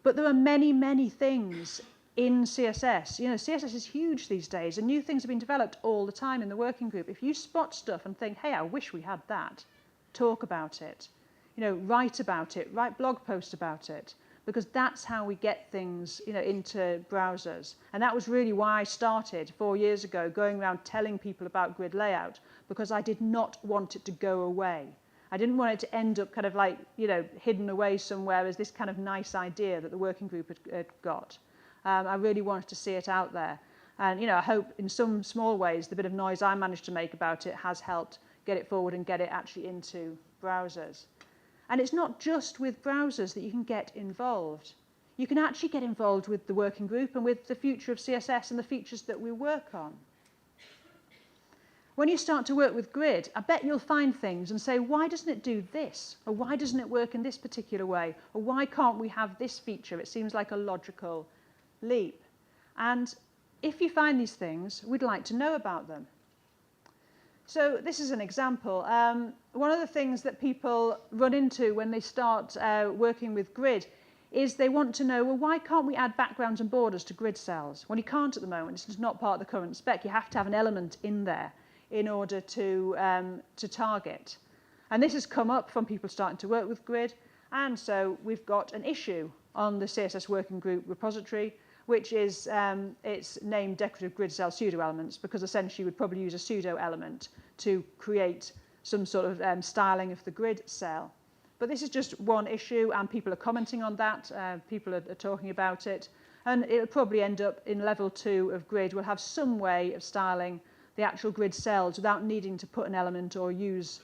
But there are many, many things in CSS. CSS is huge these days, and new things have been developed all the time in the working group. If you spot stuff and think, hey, I wish we had that, talk about it. Write about it, write blog posts about it, because that's how we get things, into browsers. And that was really why I started 4 years ago going around telling people about grid layout, because I did not want it to go away. I didn't want it to end up kind of like, hidden away somewhere as this kind of nice idea that the working group had got. I really wanted to see it out there. And, I hope in some small ways the bit of noise I managed to make about it has helped get it forward and get it actually into browsers. And it's not just with browsers that you can get involved. You can actually get involved with the working group and with the future of CSS and the features that we work on. When you start to work with grid, I bet you'll find things and say, why doesn't it do this? Or why doesn't it work in this particular way? Or why can't we have this feature? It seems like a logical leap. And if you find these things, we'd like to know about them. So this is an example. One of the things that people run into when they start working with grid is they want to know, well, why can't we add backgrounds and borders to grid cells? Well, you can't at the moment. It's just not part of the current spec. You have to have an element in there in order to target. And this has come up from people starting to work with grid. And so we've got an issue on the CSS Working Group repository, which is it's named decorative grid cell pseudo elements, because essentially we'd probably use a pseudo element to create some sort of styling of the grid cell. But this is just one issue, and people are commenting on that. People are talking about it. And it'll probably end up in level 2 of grid. We'll have some way of styling the actual grid cells without needing to put an element or use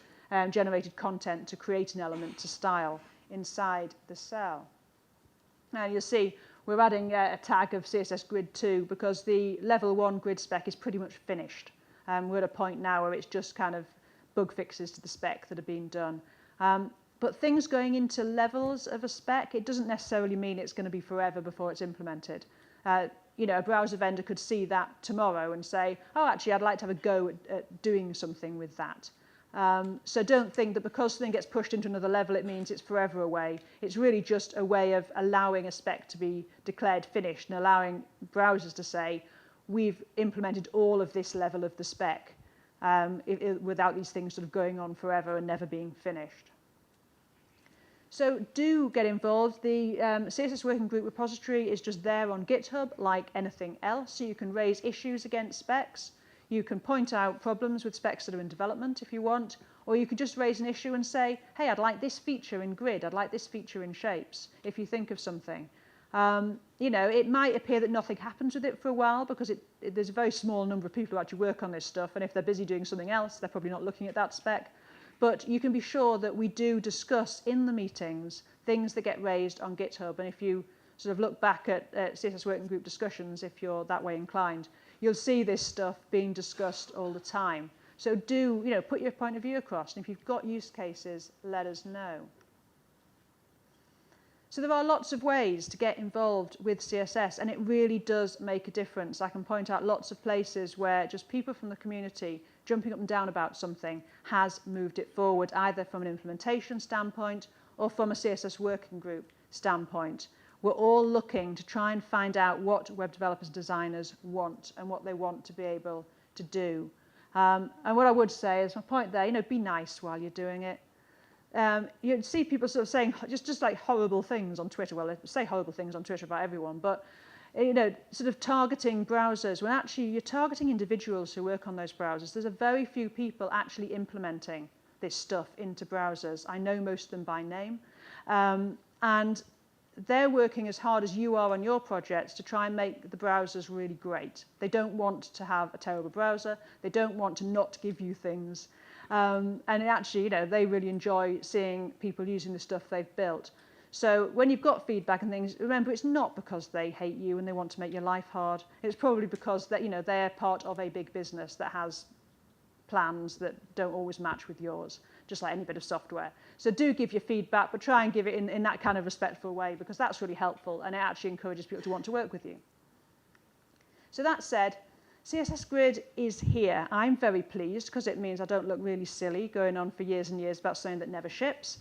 generated content to create an element to style inside the cell. Now you'll see we're adding a tag of CSS Grid 2 because the level 1 grid spec is pretty much finished. We're at a point now where it's just kind of bug fixes to the spec that are being done. But things going into levels of a spec, it doesn't necessarily mean it's going to be forever before it's implemented. You know, a browser vendor could see that tomorrow and say, oh, actually, I'd like to have a go at doing something with that. So don't think that because something gets pushed into another level, it means it's forever away. It's really just a way of allowing a spec to be declared finished and allowing browsers to say, we've implemented all of this level of the spec without these things sort of going on forever and never being finished. So do get involved. The CSS Working Group repository is just there on GitHub like anything else. So you can raise issues against specs. You can point out problems with specs that are in development if you want, or you could just raise an issue and say, hey, I'd like this feature in grid, I'd like this feature in shapes, if you think of something. You know, it might appear that nothing happens with it for a while because there's a very small number of people who actually work on this stuff, and if they're busy doing something else, they're probably not looking at that spec. But you can be sure that we do discuss in the meetings things that get raised on GitHub, and if you sort of look back at CSS Working Group discussions, if you're that way inclined, you'll see this stuff being discussed all the time. So do, you know, put your point of view across, and if you've got use cases, let us know. So there are lots of ways to get involved with CSS, and it really does make a difference. I can point out lots of places where just people from the community jumping up and down about something has moved it forward, either from an implementation standpoint or from a CSS working group standpoint. We're all looking to try and find out what web developers and designers want and what they want to be able to do. And what I would say is my point there, you know, be nice while you're doing it. You'd see people sort of saying just like horrible things on Twitter. Well, they say horrible things on Twitter about everyone, but you know, sort of targeting browsers when actually you're targeting individuals who work on those browsers. There's a very few people actually implementing this stuff into browsers. I know most of them by name, and they're working as hard as you are on your projects to try and make the browsers really great. They don't want to have a terrible browser. They don't want to not give you things. And actually, you know, they really enjoy seeing people using the stuff they've built. So when you've got feedback and things, remember it's not because they hate you and they want to make your life hard. It's probably because that, you know, they're part of a big business that has plans that don't always match with yours, just like any bit of software. So do give your feedback, but try and give it in that kind of respectful way, because that's really helpful and it actually encourages people to want to work with you. So that said, CSS Grid is here. I'm very pleased because it means I don't look really silly going on for years and years about something that never ships.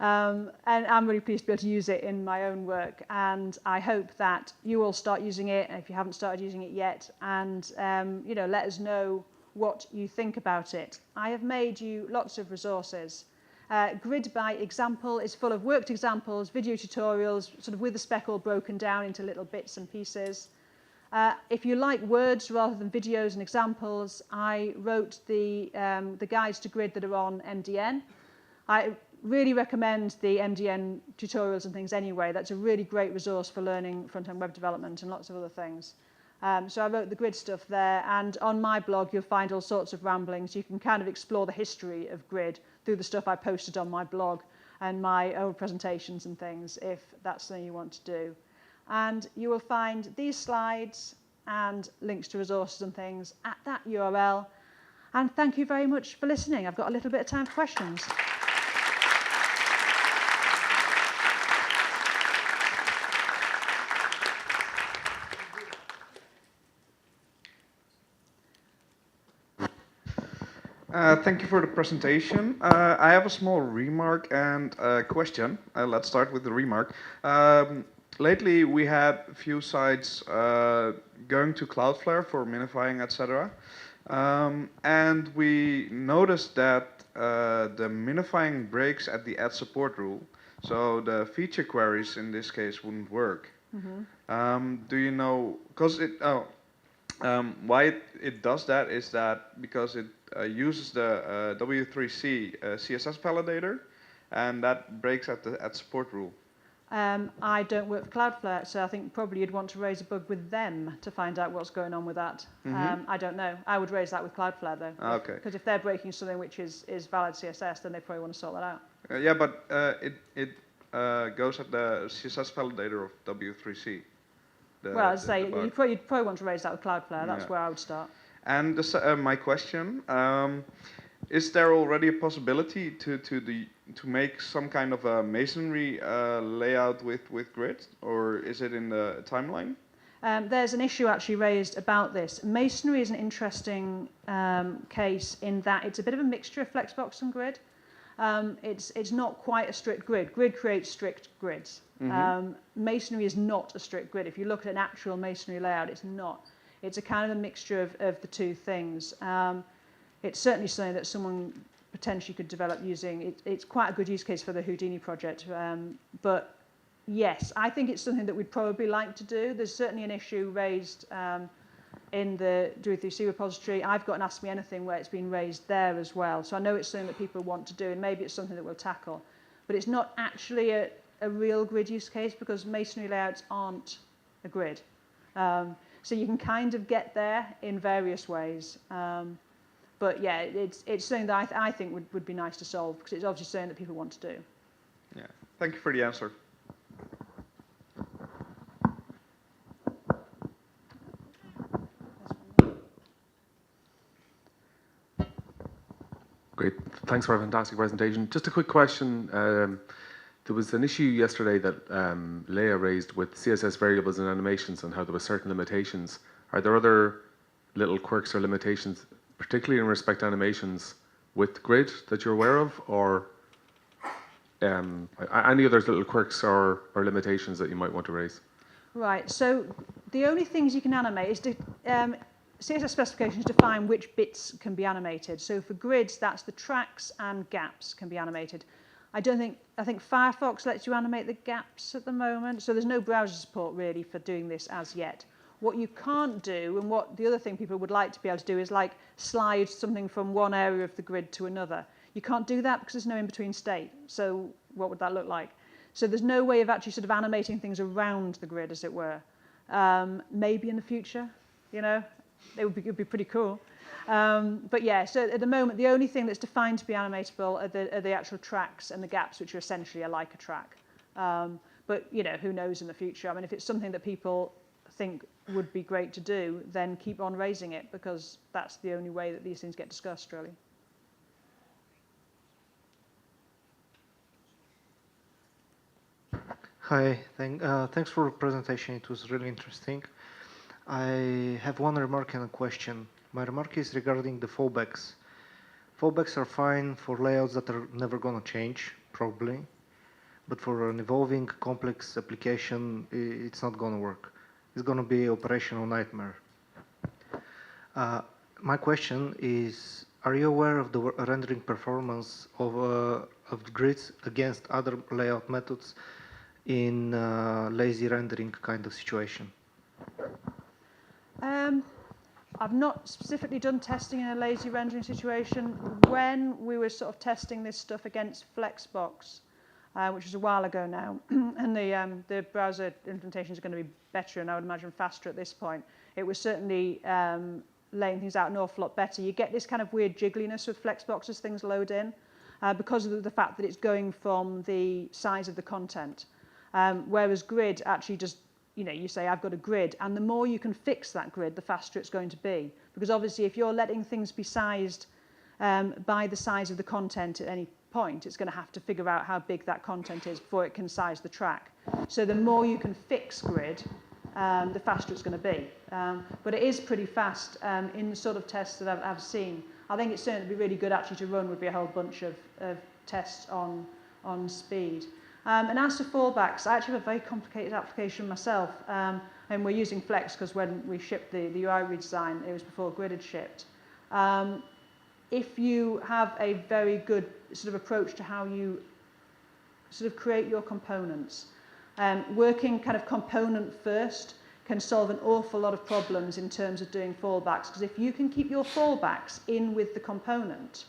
And I'm really pleased to be able to use it in my own work. And I hope that you all start using it, if you haven't started using it yet, and you know, let us know what you think about it. I have made you lots of resources. Grid by Example is full of worked examples, video tutorials, sort of with the spec all broken down into little bits and pieces. If you like words rather than videos and examples, I wrote the guides to Grid that are on MDN. I really recommend the MDN tutorials and things anyway. That's a really great resource for learning front-end web development and lots of other things. So I wrote the Grid stuff there, and on my blog you'll find all sorts of ramblings. You can kind of explore the history of Grid through the stuff I posted on my blog and my old presentations and things, if that's something you want to do. And you will find these slides and links to resources and things at that URL. And thank you very much for listening. I've got a little bit of time for questions. Thank you for the presentation. I have a small remark and a question. Let's start with the remark. Lately, we had a few sites going to Cloudflare for minifying, etc. And we noticed that the minifying breaks at the add support rule. So the feature queries in this case wouldn't work. Mm-hmm. Do you know, because why it does that is that because it uses the W3C CSS validator, and that breaks at the add support rule. I don't work for Cloudflare, so I think probably you'd want to raise a bug with them to find out what's going on with that. Mm-hmm. I don't know. I would raise that with Cloudflare, though. Okay. Because if they're breaking something which is valid CSS, then they probably want to sort that out. Yeah, but it goes at the CSS validator of W3C. Well, as I say, the bug. you'd probably want to raise that with Cloudflare. That's Yeah. where I would start. And my question, is there already a possibility to make some kind of a masonry layout with grid, or is it in the timeline? There's an issue actually raised about this. Masonry is an interesting case in that it's a bit of a mixture of Flexbox and grid. It's not quite a strict grid. Grid creates strict grids. Mm-hmm. Masonry is not a strict grid. If you look at an actual masonry layout, it's not. It's a kind of a mixture of the two things. It's certainly something that someone potentially could develop using. It's quite a good use case for the Houdini project. But yes, I think it's something that we'd probably like to do. There's certainly an issue raised in the Do3C repository. I've got an Ask Me Anything where it's been raised there as well. So I know it's something that people want to do, and maybe it's something that we'll tackle. But it's not actually a real grid use case because masonry layouts aren't a grid. So you can kind of get there in various ways. But yeah, it's something that I think would be nice to solve because it's obviously something that people want to do. Yeah. Thank you for the answer. Great. Thanks for a fantastic presentation. Just a quick question. There was an issue yesterday that Leah raised with CSS variables and animations and how there were certain limitations. Are there other little quirks or limitations, particularly in respect to animations with grid that you're aware of, or any other little quirks or limitations that you might want to raise? Right, so the only things you can animate is CSS specifications define which bits can be animated. So for grids, that's the tracks and gaps can be animated. I think Firefox lets you animate the gaps at the moment, so there's no browser support really for doing this as yet. What you can't do, and what the other thing people would like to be able to do, is like slide something from one area of the grid to another. You can't do that because there's no in-between state. So what would that look like? So there's no way of actually sort of animating things around the grid, as it were. Maybe in the future, you know, it would be pretty cool. But yeah, so at the moment, the only thing that's defined to be animatable are the actual tracks and the gaps, which are essentially like a track. But you know, who knows in the future? I mean, if it's something that people think would be great to do, then keep on raising it, because that's the only way that these things get discussed, really. Hi, thanks for the presentation. It was really interesting. I have one remark and a question. My remark is regarding the fallbacks. Fallbacks are fine for layouts that are never going to change, probably. But for an evolving, complex application, it's not going to work. It's going to be an operational nightmare. My question is, are you aware of the rendering performance of grids against other layout methods in lazy rendering kind of situation? I've not specifically done testing in a lazy rendering situation. When we were sort of testing this stuff against Flexbox, which was a while ago now, and the browser implementation is going to be better and I would imagine faster at this point, it was certainly laying things out an awful lot better. You get this kind of weird jiggliness with Flexbox as things load in because of the fact that it's going from the size of the content. Whereas grid actually just, you know, you say I've got a grid, and the more you can fix that grid, the faster it's going to be. Because obviously if you're letting things be sized by the size of the content at any point, it's going to have to figure out how big that content is before it can size the track. So the more you can fix grid, the faster it's going to be. But it is pretty fast in the sort of tests that I've seen. I think it's certainly be really good actually to run would be a whole bunch of tests on speed. And as to fallbacks, I actually have a very complicated application myself, and we're using Flex because when we shipped the UI redesign, it was before Grid had shipped. If you have a very good sort of approach to how you sort of create your components, working kind of component first can solve an awful lot of problems in terms of doing fallbacks, because if you can keep your fallbacks in with the component,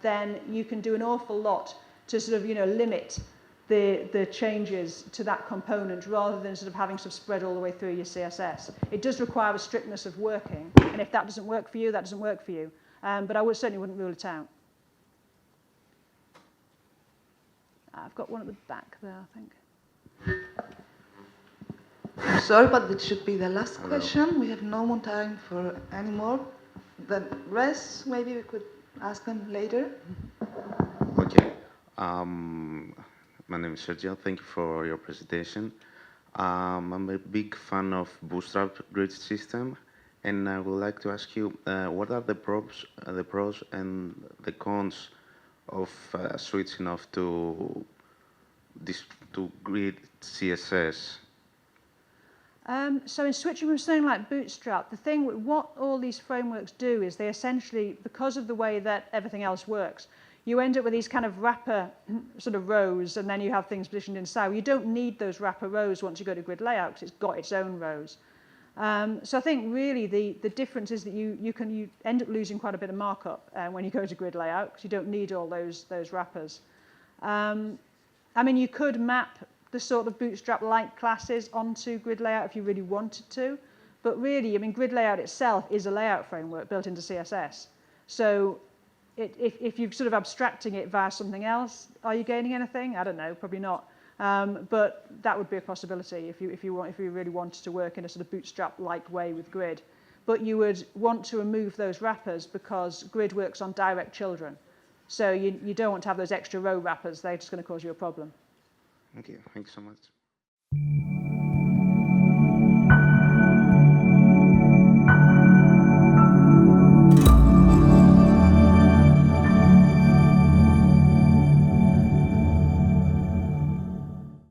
then you can do an awful lot to sort of, you know, limit the changes to that component rather than sort of having sort of spread all the way through your CSS. It does require a strictness of working, and if that doesn't work for you, that doesn't work for you. But I certainly wouldn't rule it out. I've got one at the back there, I think. sorry, but it should be the last question. We have no more time for any more. The rest, maybe we could ask them later. Okay. My name is Sergio. Thank you for your presentation. I'm a big fan of Bootstrap grid system, and I would like to ask you, what are the pros and the cons of switching off to grid CSS? So in switching from something like Bootstrap, the thing, what all these frameworks do is they essentially, because of the way that everything else works, you end up with these kind of wrapper sort of rows, and then you have things positioned inside. You don't need those wrapper rows once you go to grid layout, because it's got its own rows. So I think really the difference is that you end up losing quite a bit of markup when you go to grid layout, because you don't need all those wrappers. I mean, you could map the sort of Bootstrap-like classes onto grid layout if you really wanted to, but really, I mean, grid layout itself is a layout framework built into CSS. So if you're sort of abstracting it via something else, are you gaining anything? I don't know, probably not. But that would be a possibility if you really wanted to work in a sort of Bootstrap-like way with grid. But you would want to remove those wrappers because grid works on direct children. So you don't want to have those extra row wrappers. They're just going to cause you a problem. Okay, thank you so much.